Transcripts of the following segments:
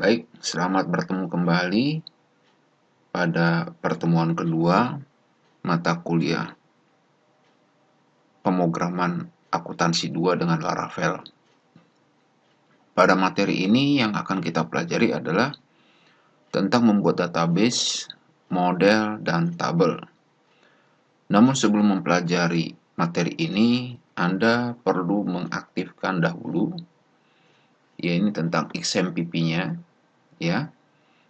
Baik, selamat bertemu kembali pada pertemuan kedua mata kuliah pemrograman akuntansi 2 dengan Laravel. Pada materi ini yang akan kita pelajari adalah tentang membuat database, model, dan tabel. Namun sebelum mempelajari materi ini, Anda perlu mengaktifkan dahulu, ya ini tentang XMPP-nya, ya.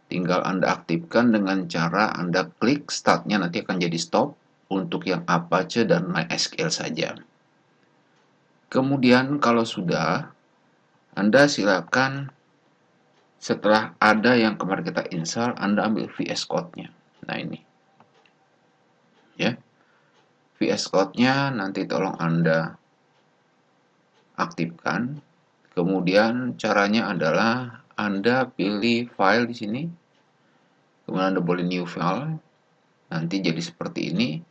Tinggal Anda aktifkan dengan cara Anda klik startnya, nanti akan jadi stop untuk yang Apache dan MySQL saja. Kemudian kalau sudah, Anda silakan setelah ada yang kemarin kita install, Anda ambil VS Code-nya. Nah ini, ya. VS Code-nya nanti tolong Anda aktifkan. Kemudian caranya adalah Anda pilih file di sini. Kemudian Anda boleh new file. Nanti jadi seperti ini.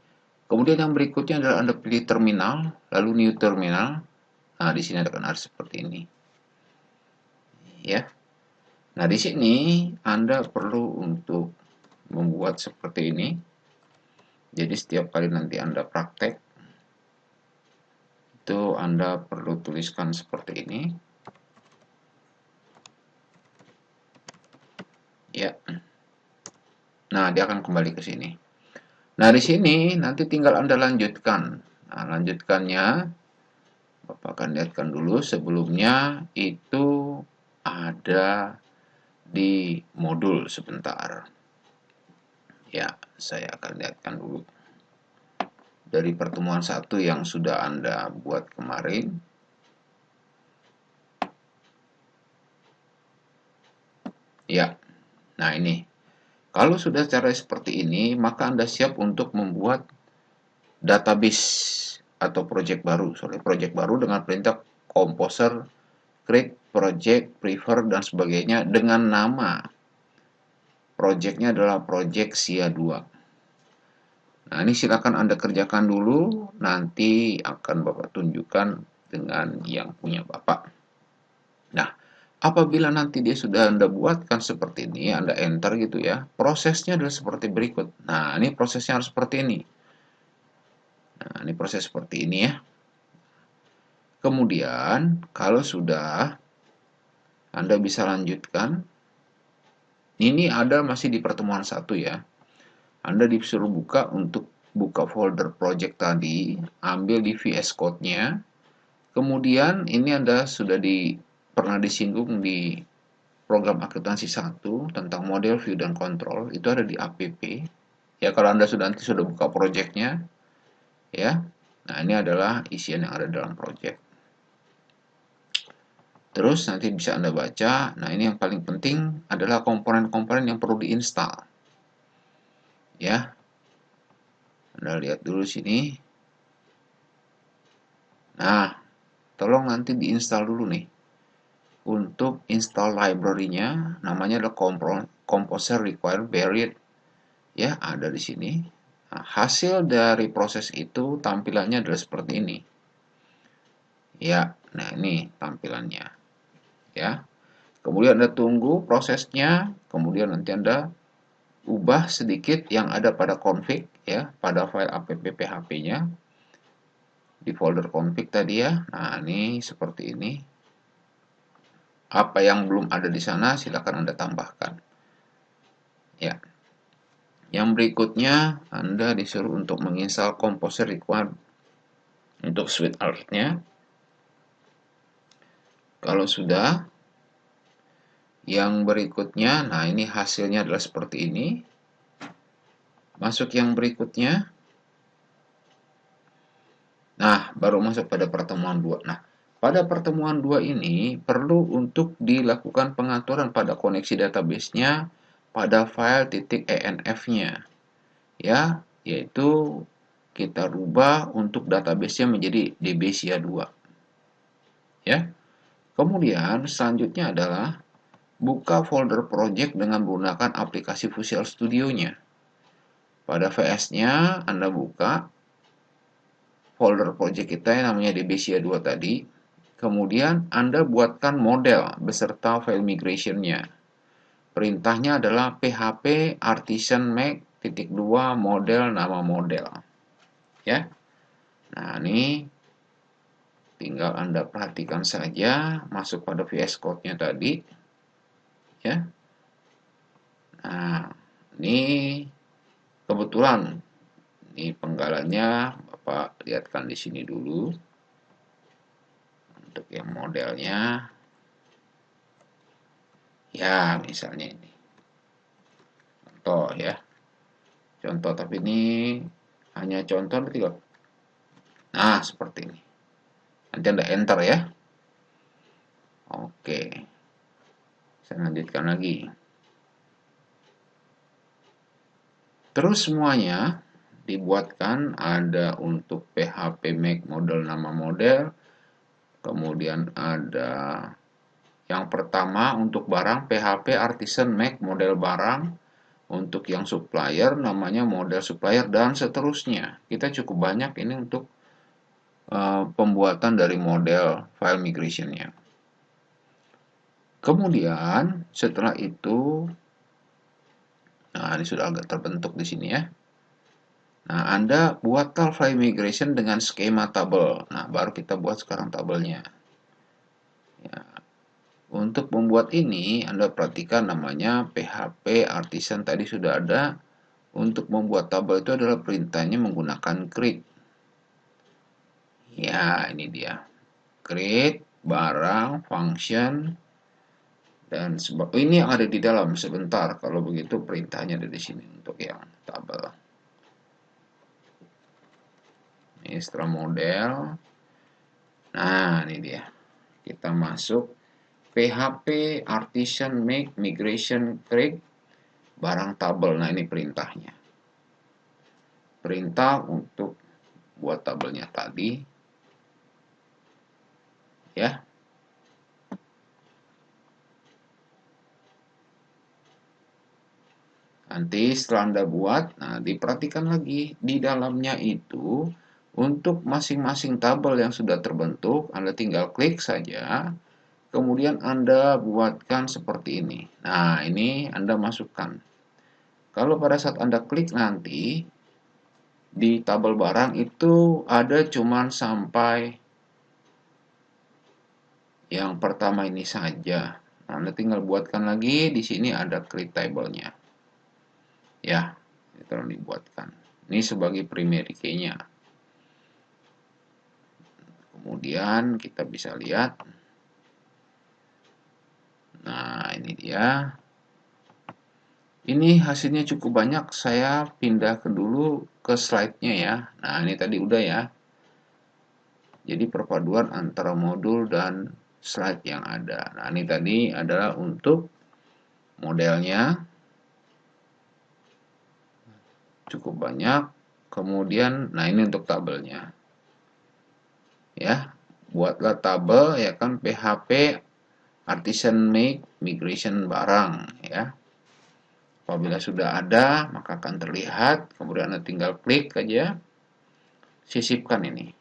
Kemudian yang berikutnya adalah Anda pilih terminal, lalu new terminal. Nah, di sini akan ada seperti ini. Ya. Nah, di sini Anda perlu untuk membuat seperti ini. Jadi setiap kali nanti Anda praktek, itu Anda perlu tuliskan seperti ini. Ya. Nah, dia akan kembali ke sini. Nah, di sini nanti tinggal Anda lanjutkan. Nah, lanjutkannya Bapak akan lihatkan dulu sebelumnya itu ada di modul sebentar. Ya, saya akan lihatkan dulu. Dari pertemuan 1 yang sudah Anda buat kemarin. Ya, nah ini. Kalau sudah cara seperti ini, maka Anda siap untuk membuat database atau project baru. Project baru dengan perintah composer, create, project, prefer, dan sebagainya dengan nama. Projectnya adalah project SIA 2. Nah, ini silakan Anda kerjakan dulu, nanti akan Bapak tunjukkan dengan yang punya Bapak. Nah, apabila nanti dia sudah Anda buatkan seperti ini, Anda enter gitu ya, prosesnya adalah seperti berikut. Nah, ini prosesnya harus seperti ini. Nah, ini proses seperti ini ya. Kemudian, kalau sudah, Anda bisa lanjutkan. Ini ada masih di pertemuan 1 ya. Anda disuruh buka untuk buka folder project tadi, ambil di VS Code-nya. Kemudian ini Anda sudah pernah disinggung di program akuntansi 1 tentang model, view, dan control. Itu ada di app. Ya, kalau Anda nanti sudah buka project-nya, ya. Nah, ini adalah isian yang ada dalam project. Terus nanti bisa Anda baca. Nah, ini yang paling penting adalah komponen-komponen yang perlu diinstal. Ya. Anda lihat dulu sini. Nah, tolong nanti diinstal dulu nih. Untuk install library-nya, namanya adalah Composer Require Buried. Ya, ada di sini. Nah, hasil dari proses itu tampilannya adalah seperti ini. Ya, nah ini tampilannya. Ya. Kemudian Anda tunggu prosesnya, kemudian nanti Anda ubah sedikit yang ada pada config ya, pada file app php-nya di folder config tadi ya. Nah, ini seperti ini. Apa yang belum ada di sana silakan Anda tambahkan. Ya. Yang berikutnya Anda disuruh untuk menginstal Composer Require untuk suite alert-nya. Kalau sudah, yang berikutnya, nah ini hasilnya adalah seperti ini. Masuk yang berikutnya. Nah, baru masuk pada pertemuan 2. Nah, pada pertemuan 2 ini perlu untuk dilakukan pengaturan pada koneksi database-nya pada file .env-nya. Ya, yaitu kita rubah untuk database-nya menjadi dbSIA2. Ya. Kemudian selanjutnya adalah buka folder project dengan menggunakan aplikasi Visual Studio-nya. Pada VS-nya Anda buka folder project kita yang namanya dbSIA2 tadi. Kemudian Anda buatkan model beserta file migration-nya. Perintahnya adalah php artisan make titik 2 model nama model. Ya. Nah, ini tinggal Anda perhatikan saja, masuk pada VS Code-nya tadi. Ya. Nah, ini kebetulan ini penggalannya Bapak lihatkan di sini dulu. Untuk yang modelnya, ya misalnya ini. Contoh ya. Contoh, tapi ini hanya contoh tidak. Nah, seperti ini. Nanti Anda enter ya. Oke. Saya lanjutkan lagi. Terus semuanya dibuatkan ada untuk PHP make model nama model. Kemudian ada yang pertama untuk barang PHP artisan make model barang. Untuk yang supplier namanya model supplier dan seterusnya. Kita cukup banyak ini untuk pembuatan dari model file migration-nya. Kemudian setelah itu, nah ini sudah agak terbentuk di sini ya. Nah, Anda buat file migration dengan skema tabel. Nah, baru kita buat sekarang tabelnya. Ya. Untuk membuat ini, Anda perhatikan namanya PHP artisan tadi sudah ada. Untuk membuat tabel itu adalah perintahnya menggunakan create. Ya, ini dia. Create, barang, function, dan sebab ini yang ada di dalam. Sebentar, kalau begitu perintahnya ada di sini untuk yang tabel. Ini setelah model. Nah, ini dia. Kita masuk PHP artisan make migration create barang tabel. Nah, ini perintahnya. Perintah untuk buat tabelnya tadi. Ya. Nanti setelah Anda buat, nah diperhatikan lagi di dalamnya itu untuk masing-masing tabel yang sudah terbentuk, Anda tinggal klik saja. Kemudian Anda buatkan seperti ini. Nah, ini Anda masukkan. Kalau pada saat Anda klik nanti, di tabel barang itu ada cuman sampai yang pertama ini saja. Nah, Anda tinggal buatkan lagi, di sini ada create table-nya. Ya, itu yang dibuatkan. Ini sebagai primary key-nya. Kemudian kita bisa lihat. Nah, ini dia. Ini hasilnya cukup banyak. Saya pindah ke dulu ke slide-nya ya. Nah, ini tadi udah ya. Jadi perpaduan antara modul dan slide yang ada. Nah, ini tadi adalah untuk modelnya. Cukup banyak. Kemudian, nah ini untuk tabelnya. Ya, buatlah tabel ya kan PHP artisan make migration barang ya. Apabila sudah ada, maka akan terlihat. Kemudian Anda tinggal klik aja, sisipkan ini.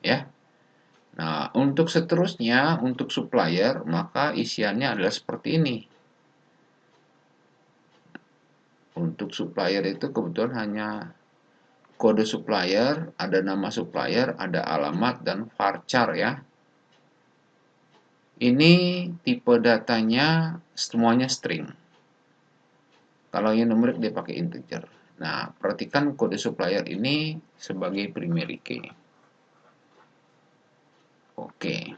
Ya. Nah, untuk seterusnya, untuk supplier, maka isiannya adalah seperti ini. Untuk supplier itu kebetulan hanya kode supplier, ada nama supplier, ada alamat, dan varchar ya. Ini tipe datanya semuanya string. Kalau yang numerik dia pakai integer. Nah, perhatikan kode supplier ini sebagai primary key. Oke.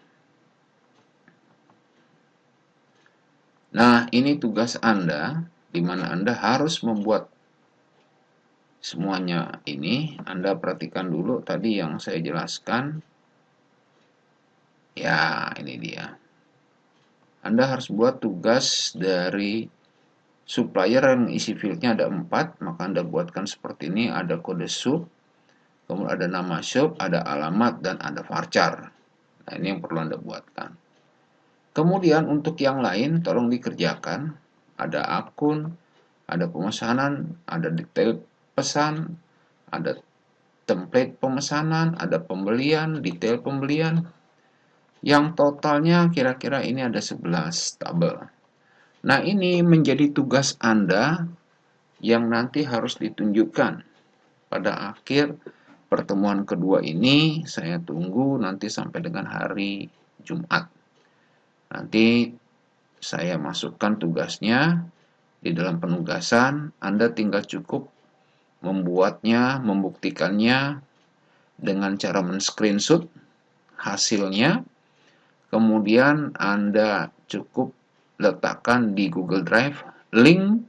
Nah, ini tugas Anda, di mana Anda harus membuat semuanya ini. Anda perhatikan dulu tadi yang saya jelaskan. Ya, ini dia. Anda harus buat tugas dari supplier yang isi fieldnya ada 4, maka Anda buatkan seperti ini, ada kode sub, kemudian ada nama sub, ada alamat, dan ada varchar. Nah, ini yang perlu Anda buatkan. Kemudian untuk yang lain, tolong dikerjakan. Ada akun, ada pemesanan, ada detail pesan, ada template pemesanan, ada pembelian, detail pembelian. Yang totalnya kira-kira ini ada 11 tabel. Nah, ini menjadi tugas Anda yang nanti harus ditunjukkan pada akhir pertemuan kedua ini. Saya tunggu nanti sampai dengan hari Jumat. Nanti saya masukkan tugasnya di dalam penugasan. Anda tinggal cukup membuatnya, membuktikannya dengan cara men-screenshot hasilnya. Kemudian Anda cukup letakkan di Google Drive link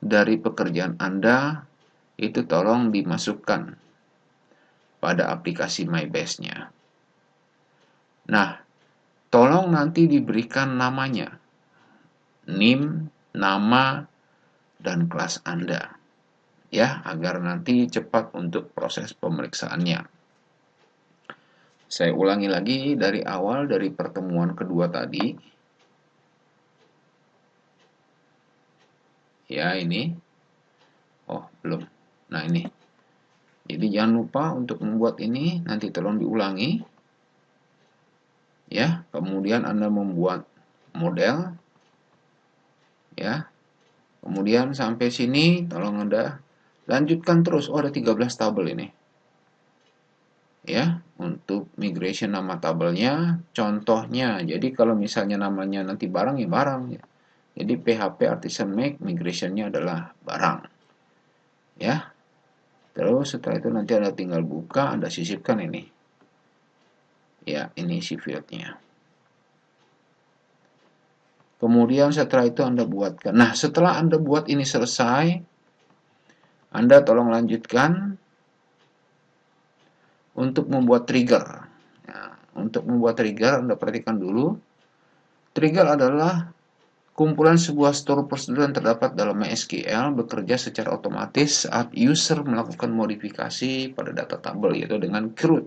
dari pekerjaan Anda, itu tolong dimasukkan pada aplikasi MyBase-nya. Nah, tolong nanti diberikan namanya, NIM, nama, dan kelas Anda, ya, agar nanti cepat untuk proses pemeriksaannya. Saya ulangi lagi dari awal, dari pertemuan kedua tadi. Ya, ini. Oh, belum. Nah, ini. Jadi jangan lupa untuk membuat ini, nanti tolong diulangi. Ya, kemudian Anda membuat model. Ya. Kemudian sampai sini tolong Anda lanjutkan terus. Oh, ada 13 tabel ini. Ya, untuk migration nama tabelnya, contohnya. Jadi kalau misalnya namanya nanti barang, ya barang. Jadi PHP Artisan Make migrationnya adalah barang. Ya. Terus setelah itu nanti Anda tinggal buka, Anda sisipkan ini. Ya, ini isi fieldnya. Kemudian setelah itu Anda buatkan. Nah, setelah Anda buat ini selesai, Anda tolong lanjutkan untuk membuat trigger. Nah, untuk membuat trigger, Anda perhatikan dulu. Trigger adalah kumpulan sebuah store prosedur yang terdapat dalam MySQL bekerja secara otomatis saat user melakukan modifikasi pada data tabel, yaitu dengan CRUD.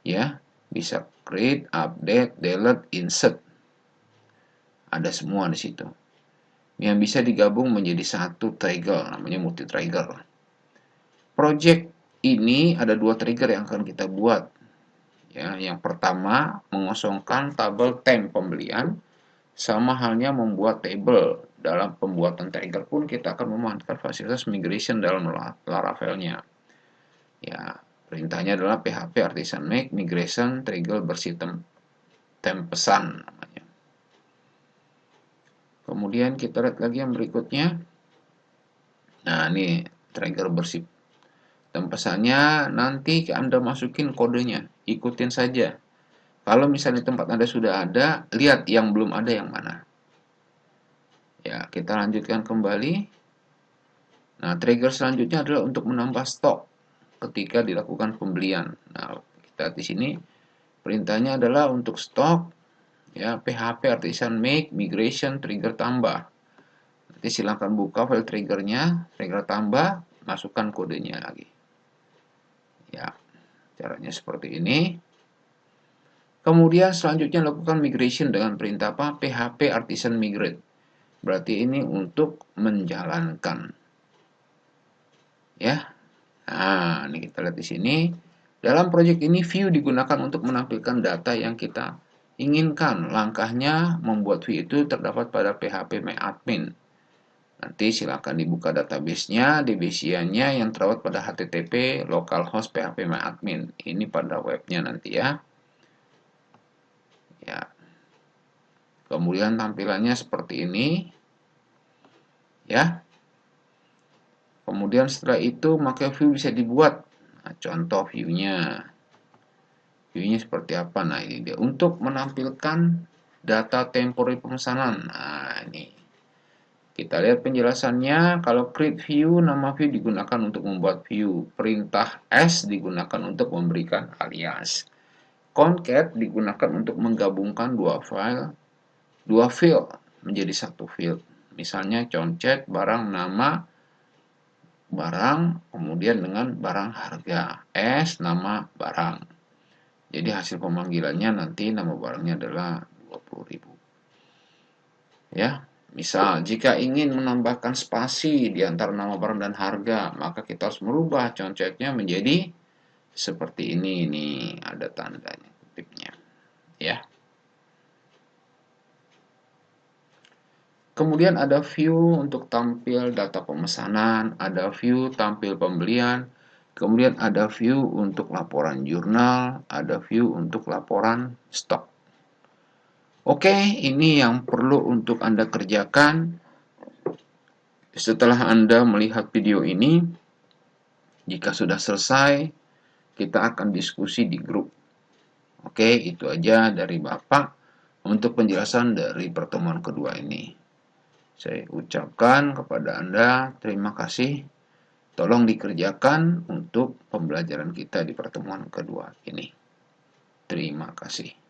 Ya, bisa create, update, delete, insert. Ada semua di situ. Yang bisa digabung menjadi satu trigger, namanya multi trigger. Project ini ada dua trigger yang akan kita buat. Ya, yang pertama mengosongkan tabel temp pembelian, sama halnya membuat table. Dalam pembuatan trigger pun kita akan memanfaatkan fasilitas migration dalam Laravel-nya. Ya, perintahnya adalah PHP Artisan Make migration trigger bersih temp pesan namanya. Kemudian kita lihat lagi yang berikutnya. Nah, ini trigger bersih temp pesannya, nanti Anda masukin kodenya, ikutin saja. Kalau misalnya tempat Anda sudah ada, lihat yang belum ada yang mana. Ya, kita lanjutkan kembali. Nah, trigger selanjutnya adalah untuk menambah stok ketika dilakukan pembelian. Nah, kita di sini perintahnya adalah untuk stok, ya, PHP Artisan Make migration trigger tambah. Nanti silahkan buka file triggernya, trigger tambah, masukkan kodenya lagi. Ya, caranya seperti ini. Kemudian selanjutnya lakukan migration dengan perintah apa? PHP Artisan Migrate. Berarti ini untuk menjalankan. Ya. Nah, ini kita lihat di sini. Dalam proyek ini view digunakan untuk menampilkan data yang kita inginkan. Langkahnya membuat view itu terdapat pada PHP MyAdmin. Nanti silakan dibuka database-nya, DBCA-nya yang terdapat pada HTTP localhost PHP MyAdmin. Ini pada webnya nanti ya. Ya. Kemudian tampilannya seperti ini. Ya. Kemudian setelah itu maka view bisa dibuat. Nah, contoh view-nya. View-nya seperti apa? Nah, ini dia. Untuk menampilkan data temporary pemesanan. Nah, ini. Kita lihat penjelasannya. Kalau create view, nama view digunakan untuk membuat view. Perintah S digunakan untuk memberikan alias. Concat digunakan untuk menggabungkan dua field menjadi satu field. Misalnya concat barang nama barang, kemudian dengan barang harga. S nama barang. Jadi hasil pemanggilannya nanti nama barangnya adalah 20.000. Ya. Misal, jika ingin menambahkan spasi di antara nama barang dan harga, maka kita harus merubah concetnya menjadi seperti ini. Nih, ada tandanya, kutipnya. Ya. Kemudian ada view untuk tampil data pemesanan, ada view tampil pembelian, kemudian ada view untuk laporan jurnal, ada view untuk laporan stok. Oke, ini yang perlu untuk Anda kerjakan. Setelah Anda melihat video ini, jika sudah selesai, kita akan diskusi di grup. Oke, itu aja dari Bapak untuk penjelasan dari pertemuan kedua ini. Saya ucapkan kepada Anda terima kasih. Tolong dikerjakan untuk pembelajaran kita di pertemuan kedua ini. Terima kasih.